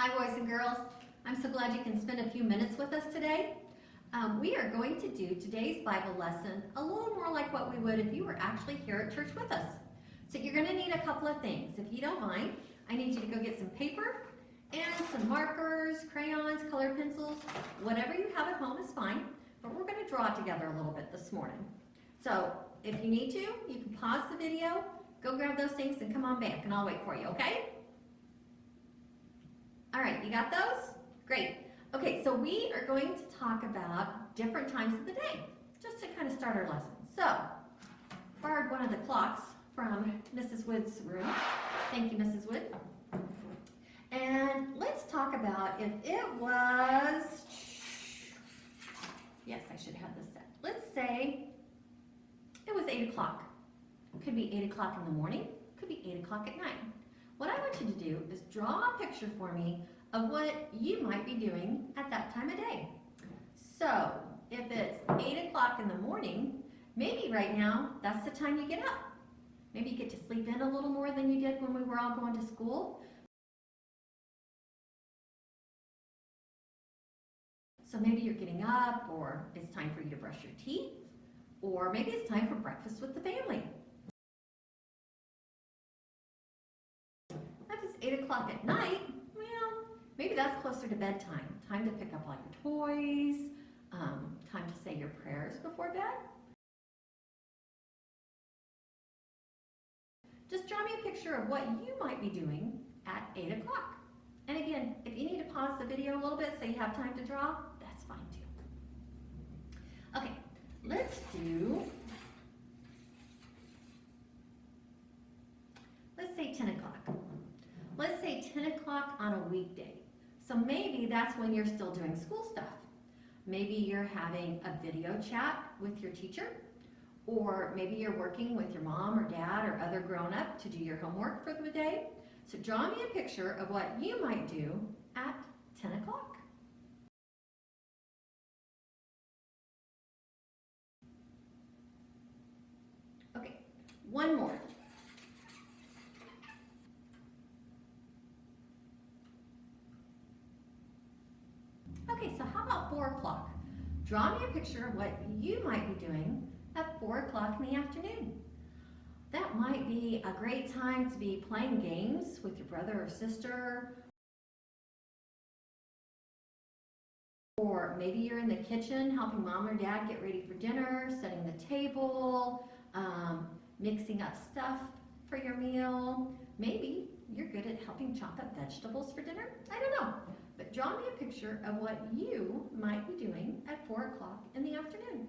Hi boys and girls. I'm so glad you can spend a few minutes with us today. We are going to do today's Bible lesson a little more like what we would if you were actually here at church with us. So you're going to need a couple of things. If you don't mind, I need you to go get some paper and some markers, crayons, colored pencils. Whatever you have at home is fine, but we're going to draw together a little bit this morning. So if you need to, you can pause the video, go grab those things and come on back and I'll wait for you, okay? All right, you got those? Great. Okay, so we are going to talk about different times of the day, just to kind of start our lesson. So, borrowed one of the clocks from Mrs. Wood's room. Thank you, Mrs. Wood. And let's talk about if it was, yes, I should have this set. Let's say it was 8 o'clock. Could be 8 o'clock in the morning, could be 8 o'clock at night. What I want you to do is draw a picture for me of what you might be doing at that time of day. So, if it's 8 o'clock in the morning, maybe right now, that's the time you get up. Maybe you get to sleep in a little more than you did when we were all going to school. So maybe you're getting up, or it's time for you to brush your teeth, or maybe it's time for breakfast with the family. If it's 8 o'clock at night, well, maybe that's closer to bedtime. Time to pick up all your toys, time to say your prayers before bed. Just draw me a picture of what you might be doing at 8 o'clock. And again, if you need to pause the video a little bit so you have time to draw, that's fine too. Okay, let's say 10 o'clock. Let's say 10 o'clock on a weekday. So maybe that's when you're still doing school stuff. Maybe you're having a video chat with your teacher, or maybe you're working with your mom or dad or other grown-up to do your homework for the day. So draw me a picture of what you might do at 10 o'clock. Okay, one more. Okay, so how about 4 o'clock? Draw me a picture of what you might be doing at 4 o'clock in the afternoon. That might be a great time to be playing games with your brother or sister. Or maybe you're in the kitchen helping mom or dad get ready for dinner, setting the table, mixing up stuff for your meal. Maybe you're good at helping chop up vegetables for dinner. I don't know. But draw me a picture of what you might be doing at 4 o'clock in the afternoon.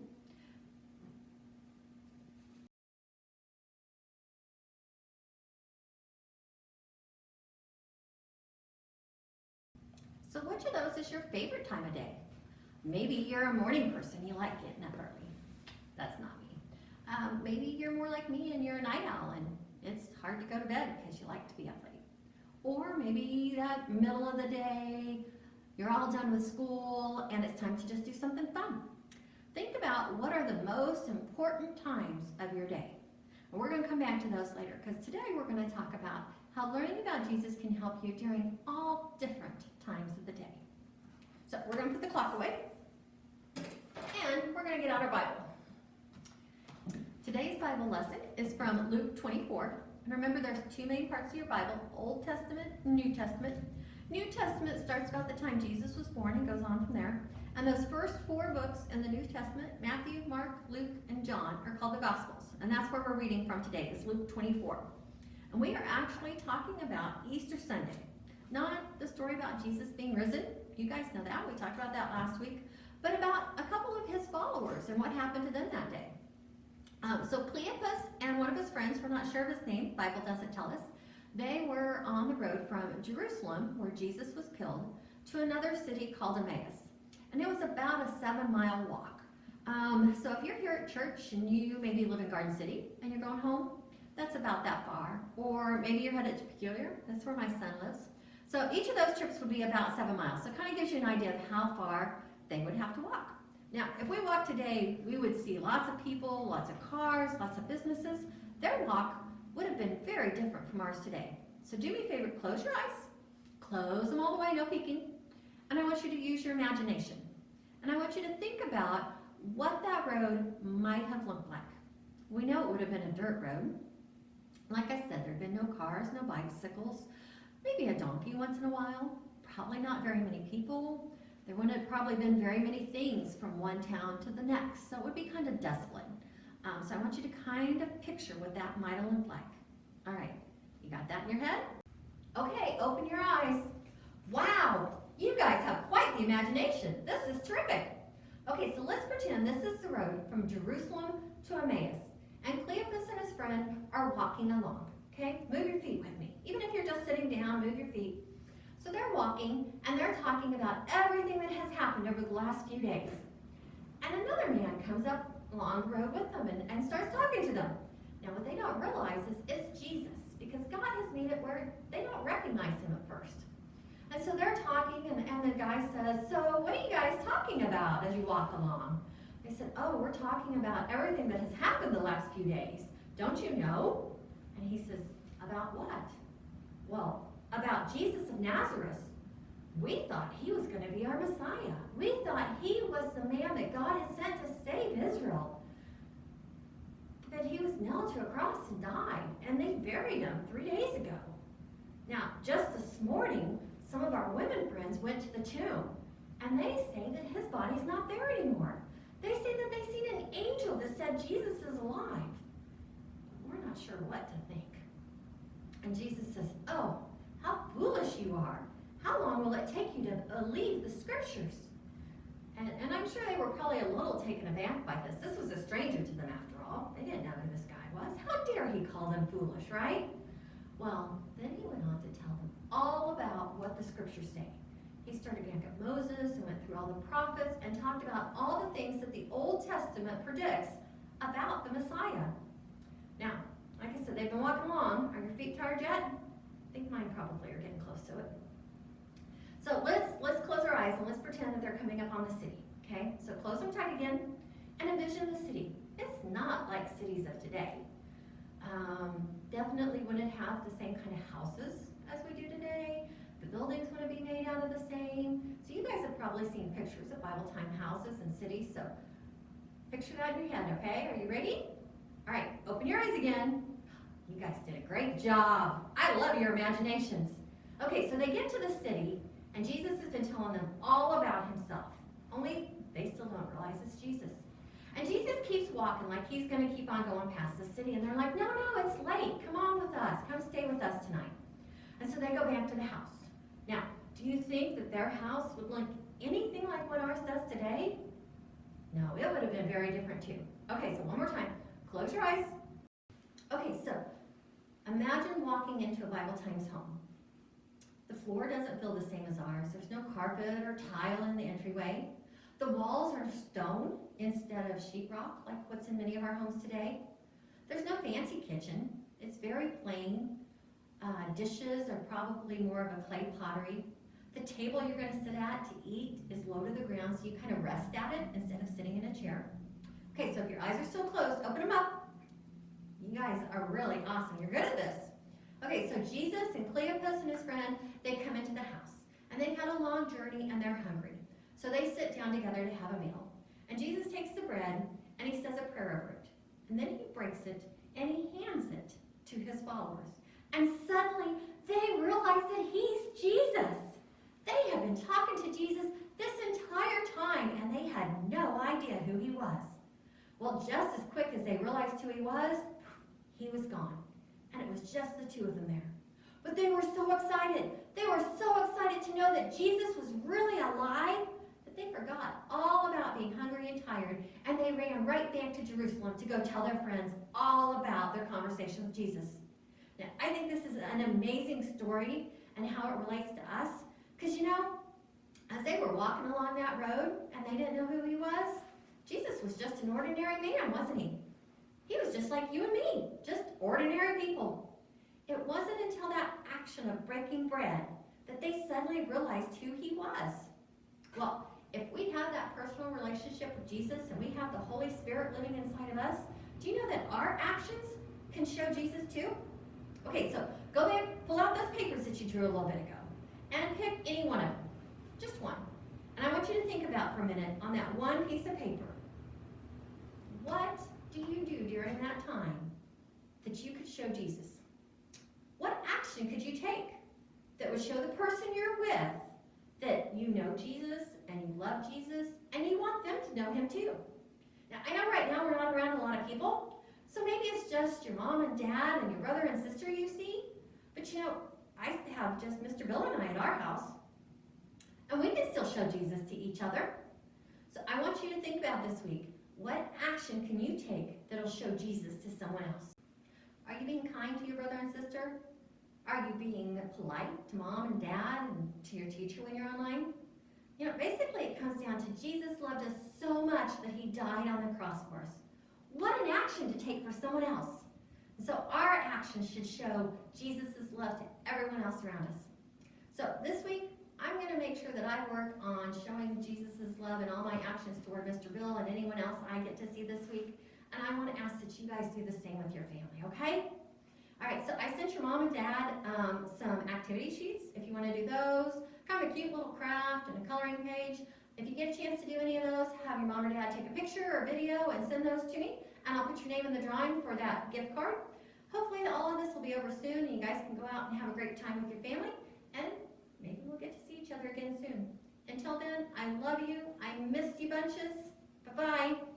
So which of those is your favorite time of day? Maybe you're a morning person, you like getting up early. That's not me. Maybe you're more like me and you're a night owl and it's hard to go to bed because you like to be up late. Or maybe that middle of the day, you're all done with school and it's time to just do something fun. Think about what are the most important times of your day. And we're going to come back to those later because today we're going to talk about how learning about Jesus can help you during all different times of the day. So we're going to put the clock away and we're going to get out our Bible. Today's Bible lesson is from Luke 24. And remember, there's two main parts of your Bible, Old Testament and New Testament. New Testament starts about the time Jesus was born and goes on from there. And those first 4 books in the New Testament, Matthew, Mark, Luke, and John, are called the Gospels. And that's where we're reading from today, is Luke 24. And we are actually talking about Easter Sunday. Not the story about Jesus being risen. You guys know that. We talked about that last week. But about a couple of his followers and what happened to them that day. So Cleopas and one of his friends, we're not sure of his name, Bible doesn't tell us, they were on the road from Jerusalem, where Jesus was killed, to another city called Emmaus. And it was about a 7-mile walk. So if you're here at church and you maybe live in Garden City and you're going home, that's about that far. Or maybe you're headed to Peculiar, that's where my son lives. So each of those trips would be about 7 miles. So it kind of gives you an idea of how far they would have to walk. Now, if we walk today, we would see lots of people, lots of cars, lots of businesses. Their walk would have been very different from ours today. So do me a favor, close your eyes, close them all the way, no peeking. And I want you to use your imagination. And I want you to think about what that road might have looked like. We know it would have been a dirt road. Like I said, there'd been no cars, no bicycles, maybe a donkey once in a while, probably not very many people. There wouldn't have probably been very many things from one town to the next, so it would be kind of desolate. So I want you to kind of picture what that might have looked like. All right, you got that in your head? Okay, open your eyes. Wow, you guys have quite the imagination. This is terrific. Okay, so let's pretend this is the road from Jerusalem to Emmaus, and Cleopas and his friend are walking along. Okay, move your feet with me. Even if you're just sitting down, move your feet. So they're walking, and they're talking about everything that has happened over the last few days. And another man comes up along the road with them and starts talking to them. Now what they don't realize is it's Jesus, because God has made it where they don't recognize him at first. And so they're talking, and the guy says, so what are you guys talking about as you walk along? They said, oh, we're talking about everything that has happened the last few days. Don't you know? And he says, about what? Well, about Jesus of Nazareth. We thought he was going to be our Messiah. We thought he was the man that God had sent to save Israel. But he was nailed to a cross and died, and they buried him 3 days ago. Now, just this morning, some of our women friends went to the tomb, and they say that his body's not there anymore. They say that they've seen an angel that said Jesus is alive. But we're not sure what to think. And Jesus says, oh, how foolish you are. How long will it take you to believe the scriptures? And I'm sure they were probably a little taken aback by this. This was a stranger to them after all. They didn't know who this guy was. How dare he call them foolish, right? Well, then he went on to tell them all about what the scriptures say. He started back at Moses and went through all the prophets and talked about all the things that the Old Testament predicts about the Messiah. Now, like I said, they've been walking along. Are your feet tired yet? I think mine probably are getting close to it. So let's close our eyes and let's pretend that they're coming up on the city, okay? So close them tight again and envision the city. It's not like cities of today. Definitely wouldn't have the same kind of houses as we do today. The buildings wouldn't be made out of the same. So you guys have probably seen pictures of Bible time houses and cities, so picture that in your head, okay? Are you ready? All right, open your eyes again. You guys did a great job. I love your imaginations. Okay, so they get to the city, and Jesus has been telling them all about himself. Only they still don't realize it's Jesus. And Jesus keeps walking like he's going to keep on going past the city. And they're like, no, it's late. Come on with us. Come stay with us tonight. And so they go back to the house. Now, do you think that their house would look anything like what ours does today? No, it would have been very different too. Okay, so one more time. Close your eyes. Okay, so imagine walking into a Bible Times home. The floor doesn't feel the same as ours. There's no carpet or tile in the entryway. The walls are stone instead of sheetrock, like what's in many of our homes today. There's no fancy kitchen. It's very plain. Dishes are probably more of a clay pottery. The table you're going to sit at to eat is low to the ground, so you kind of rest at it instead of sitting in a chair. Okay, so if your eyes are still closed, open them up. You guys are really awesome. You're good at this. Okay, so Jesus and Cleopas and his friend, they come into the house. And they've had a long journey and they're hungry. So they sit down together to have a meal. And Jesus takes the bread and he says a prayer over it. And then he breaks it and he hands it to his followers. And suddenly they realize that he's Jesus. They have been talking to Jesus this entire time and they had no idea who he was. Well, just as quick as they realized who he was gone. And it was just the two of them there. But they were so excited. They were so excited to know that Jesus was really alive that they forgot all about being hungry and tired, and they ran right back to Jerusalem to go tell their friends all about their conversation with Jesus. Now, I think this is an amazing story and how it relates to us, because you know, as they were walking along that road and they didn't know who he was, Jesus was just an ordinary man, wasn't he? He was just like you and me, just ordinary people. It wasn't until that action of breaking bread that they suddenly realized who he was. Well, if we have that personal relationship with Jesus and we have the Holy Spirit living inside of us, do you know that our actions can show Jesus too? Okay, so go back, pull out those papers that you drew a little bit ago. And Any one of them. Just one. And I want you to think about for a minute on that one piece of paper. What do you do during that time that you could show Jesus? What action could you take that would show the person you're with that you know Jesus and you love Jesus and you want them to know him too? Now, I know right now we're not around a lot of people, so maybe it's just your mom and dad and your brother and sister you see. But you know, I have just Mr. Bill and I at our house, and we can still show Jesus to each other. So I want you to think about this week. What action can you take that'll show Jesus to someone else? Are you being kind to your brother and sister? Are you being polite to mom and dad and to your teacher when you're online? You know, basically it comes down to Jesus loved us so much that he died on the cross for us. What an action to take for someone else. And so our actions should show Jesus' love to everyone else around us. So this week, I'm going to make sure that I work on showing Jesus' love in all my actions toward Mr. Bill and anyone else I get to see this week. And I want to ask that you guys do the same with your family, okay? All right, so I sent your mom and dad some activity sheets. If you want to do those, kind of a cute little craft and a coloring page. If you get a chance to do any of those, have your mom or dad take a picture or video and send those to me. And I'll put your name in the drawing for that gift card. Hopefully all of this will be over soon and you guys can go out and have a great time with your family. And maybe we'll get to see each other again soon. Until then, I love you. I miss you bunches. Bye-bye.